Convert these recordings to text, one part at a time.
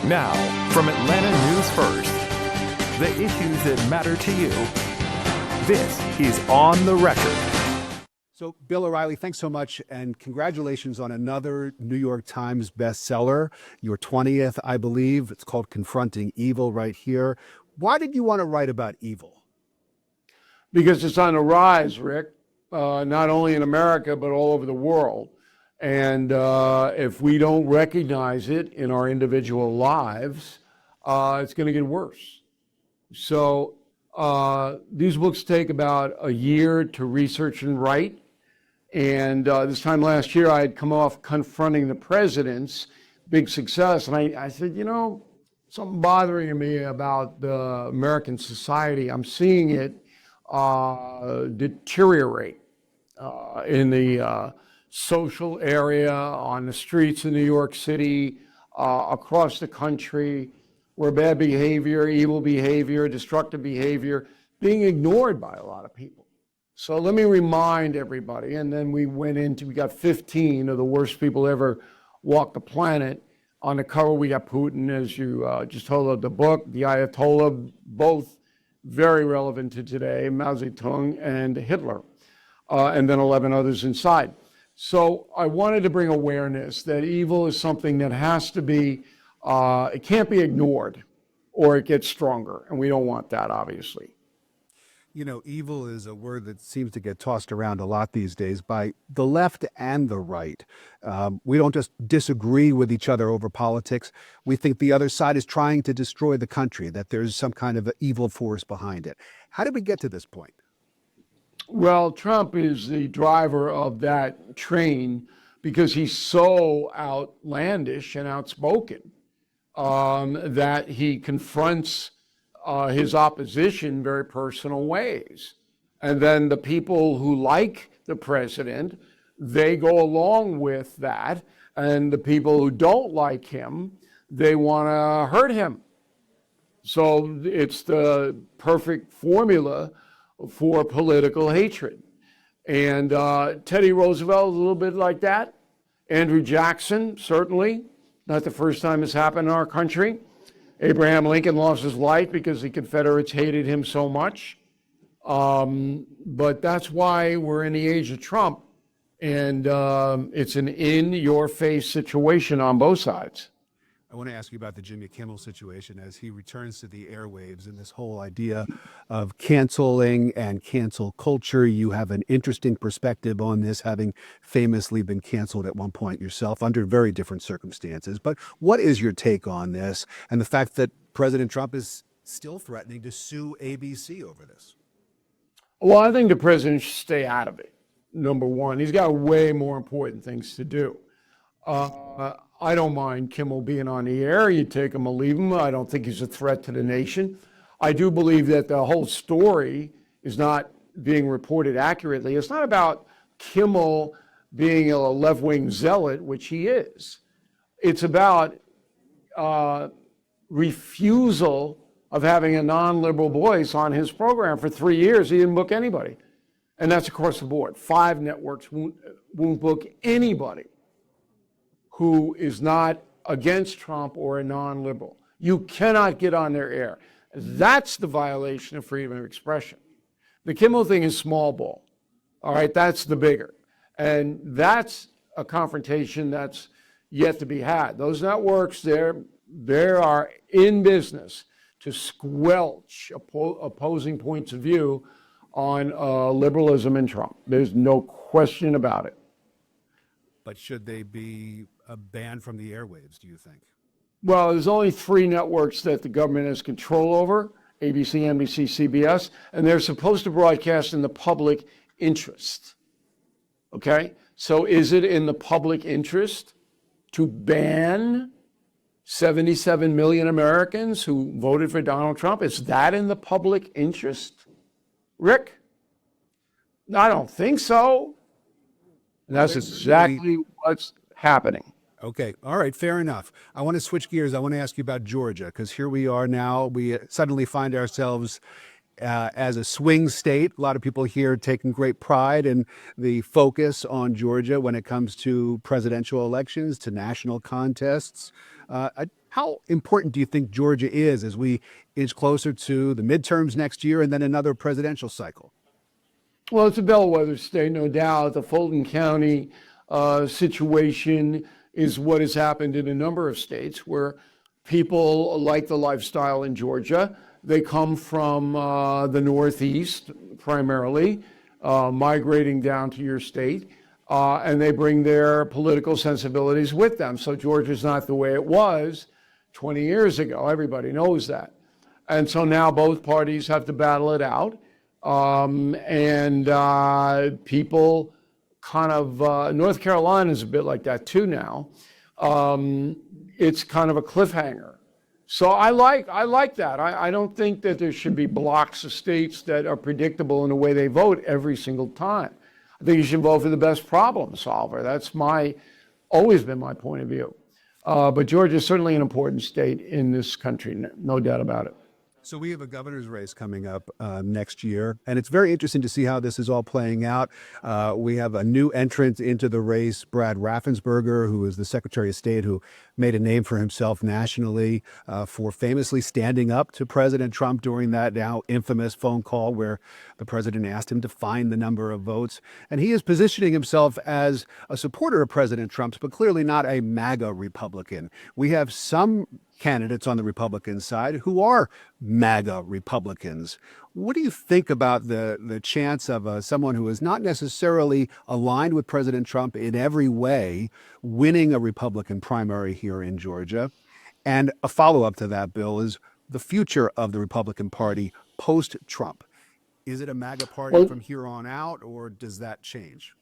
Now, from Atlanta News First, the issues that matter to you. This is On the Record. So, Bill O'Reilly, thanks so much, and congratulations on another New York Times bestseller, your 20th, I believe. It's called Confronting Evil right here. Why did you want to write about evil? Because it's on the rise, Rick, not only in America, but all over the world. And if we don't recognize it in our individual lives, it's going to get worse. So these books take about a year to research and write. And this time last year, I had come off Confronting the President's big success. And I said, you know, something bothering me about the American society. I'm seeing it deteriorate in the social area, on the streets of New York City, across the country, where bad behavior, evil behavior, destructive behavior being ignored by a lot of people. So let me remind everybody, and then we got 15 of the worst people ever walk the planet. On the cover, we got Putin, as you just told of the book, the Ayatollah, both very relevant to today, Mao Zedong and Hitler, and then 11 others inside. So I wanted to bring awareness that evil is something that has to be, it can't be ignored or it gets stronger. And we don't want that, obviously. You know, evil is a word that seems to get tossed around a lot these days by the left and the right. We don't just disagree with each other over politics. We think the other side is trying to destroy the country, that there's some kind of evil force behind it. How did we get to this point? Well, Trump is the driver of that train because he's so outlandish and outspoken that he confronts his opposition in very personal ways. And then the people who like the president, they go along with that. And the people who don't like him, they want to hurt him. So it's the perfect formula for political hatred. And Teddy Roosevelt is a little bit like that. Andrew Jackson, certainly. Not the first time it's happened in our country. Abraham Lincoln lost his life because the Confederates hated him so much. But that's why we're in the age of Trump. And it's an in-your-face situation on both sides. I want to ask you about the Jimmy Kimmel situation as he returns to the airwaves and this whole idea of canceling and cancel culture. You have an interesting perspective on this, having famously been canceled at one point yourself under very different circumstances. But what is your take on this and the fact that President Trump is still threatening to sue ABC over this? Well, I think the president should stay out of it, number one. He's got way more important things to do. I don't mind Kimmel being on the air. You take him or leave him. I don't think he's a threat to the nation. I do believe that the whole story is not being reported accurately. It's not about Kimmel being a left-wing zealot, which he is. It's about refusal of having a non-liberal voice on his program. For 3 years, he didn't book anybody. And that's across the board. 5 networks won't book anybody who is not against Trump or a non-liberal. You cannot get on their air. That's the violation of freedom of expression. The Kimmel thing is small ball. All right, that's the bigger. And that's a confrontation that's yet to be had. Those networks, they are in business to squelch opposing points of view on liberalism and Trump. There's no question about it. But should they be banned from the airwaves, do you think? Well, there's only 3 networks that the government has control over, ABC, NBC, CBS, and they're supposed to broadcast in the public interest. Okay? So is it in the public interest to ban 77 million Americans who voted for Donald Trump? Is that in the public interest, Rick? I don't think so. And that's exactly what's happening. Okay. All right. Fair enough. I want to switch gears. I want to ask you about Georgia, because here we are now. We suddenly find ourselves as a swing state. A lot of people here taking great pride in the focus on Georgia when it comes to presidential elections, to national contests. How important do you think Georgia is as we inch closer to the midterms next year and then another presidential cycle? Well, it's a bellwether state, no doubt. The Fulton County situation is what has happened in a number of states where people like the lifestyle in Georgia. They come from the Northeast primarily, migrating down to your state, and they bring their political sensibilities with them. So Georgia's not the way it was 20 years ago. Everybody knows that. And so now both parties have to battle it out. People kind of, North Carolina is a bit like that too now. It's kind of a cliffhanger. So I like that. I don't think that there should be blocks of states that are predictable in the way they vote every single time. I think you should vote for the best problem solver. That's always been my point of view. But Georgia is certainly an important state in this country, no doubt about it. So we have a governor's race coming up next year, and it's very interesting to see how this is all playing out. We have a new entrant into the race, Brad Raffensperger, who is the Secretary of State, who made a name for himself nationally for famously standing up to President Trump during that now infamous phone call where the president asked him to find the number of votes. And he is positioning himself as a supporter of President Trump's, but clearly not a MAGA Republican. We have some candidates on the Republican side who are MAGA Republicans. What do you think about the chance of someone who is not necessarily aligned with President Trump in every way winning a Republican primary here in Georgia? And a follow-up to that, Bill, is the future of the Republican Party post-Trump. Is it a MAGA party from here on out, or does that change?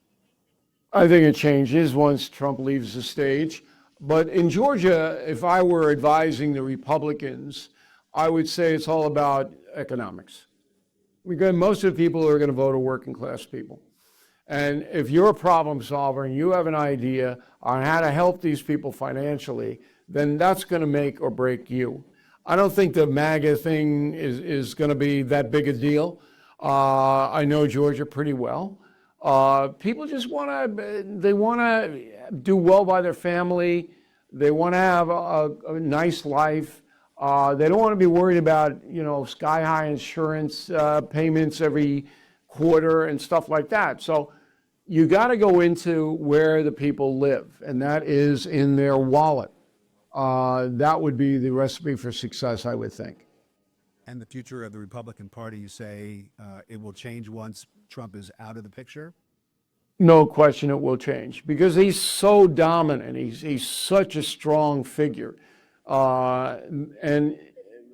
I think it changes once Trump leaves the stage. But in Georgia, if I were advising the Republicans, I would say it's all about economics. Because most of the people who are going to vote are working class people. And if you're a problem solver and you have an idea on how to help these people financially, then that's going to make or break you. I don't think the MAGA thing is going to be that big a deal. I know Georgia pretty well. People just want to do well by their family. They want to have a nice life. They don't want to be worried about, sky high insurance payments every quarter and stuff like that. So you got to go into where the people live, and that is in their wallet. That would be the recipe for success, I would think. And the future of the Republican Party, you say it will change once Trump is out of the picture? No question it will change because he's so dominant. He's such a strong figure. And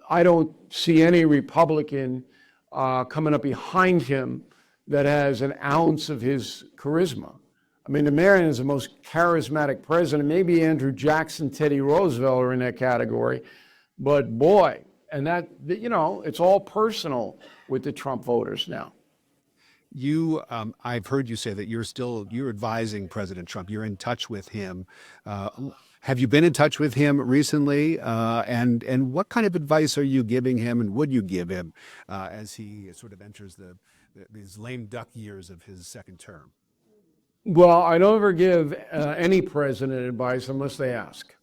I don't see any Republican coming up behind him that has an ounce of his charisma. I mean, the man is the most charismatic president. Maybe Andrew Jackson, Teddy Roosevelt are in that category. But boy, and that, it's all personal with the Trump voters now. I've heard you say that you're advising President Trump. You're in touch with him. Have you been in touch with him recently? And what kind of advice are you giving him, and would you give him as he sort of enters these lame duck years of his second term? Well, I don't ever give any president advice unless they ask.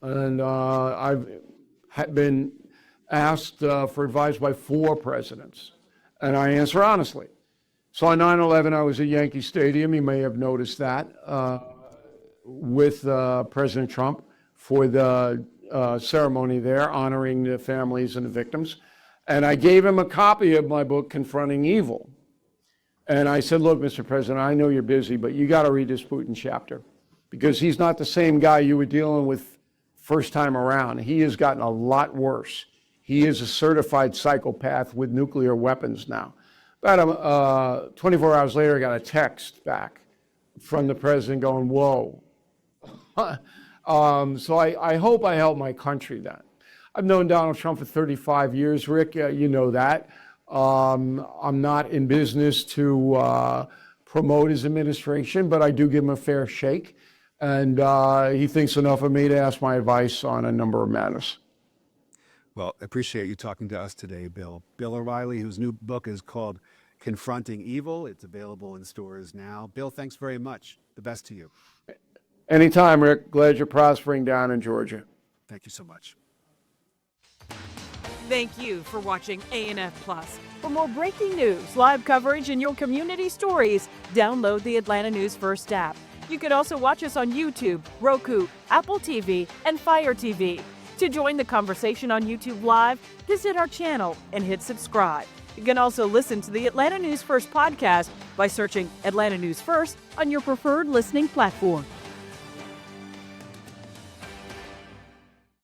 And I've been asked for advice by 4 presidents, and I answer honestly. So on 9/11, I was at Yankee Stadium. You may have noticed that with President Trump for the ceremony there, honoring the families and the victims. And I gave him a copy of my book, Confronting Evil. And I said, look, Mr. President, I know you're busy, but you got to read this Putin chapter because he's not the same guy you were dealing with first time around. He has gotten a lot worse. He is a certified psychopath with nuclear weapons now. About 24 hours later, I got a text back from the president going, whoa. So I hope I help my country then. I've known Donald Trump for 35 years, Rick, you know that. I'm not in business to promote his administration, but I do give him a fair shake. And he thinks enough of me to ask my advice on a number of matters. Well, I appreciate you talking to us today, Bill. Bill O'Reilly, whose new book is called Confronting Evil. It's available in stores now. Bill, thanks very much. The best to you. Anytime, Rick. Glad you're prospering down in Georgia. Thank you so much. Thank you for watching A&F Plus. For more breaking news, live coverage, and your community stories, download the Atlanta News First app. You can also watch us on YouTube, Roku, Apple TV, and Fire TV. To join the conversation on YouTube Live, visit our channel and hit subscribe. You can also listen to the Atlanta News First podcast by searching Atlanta News First on your preferred listening platform.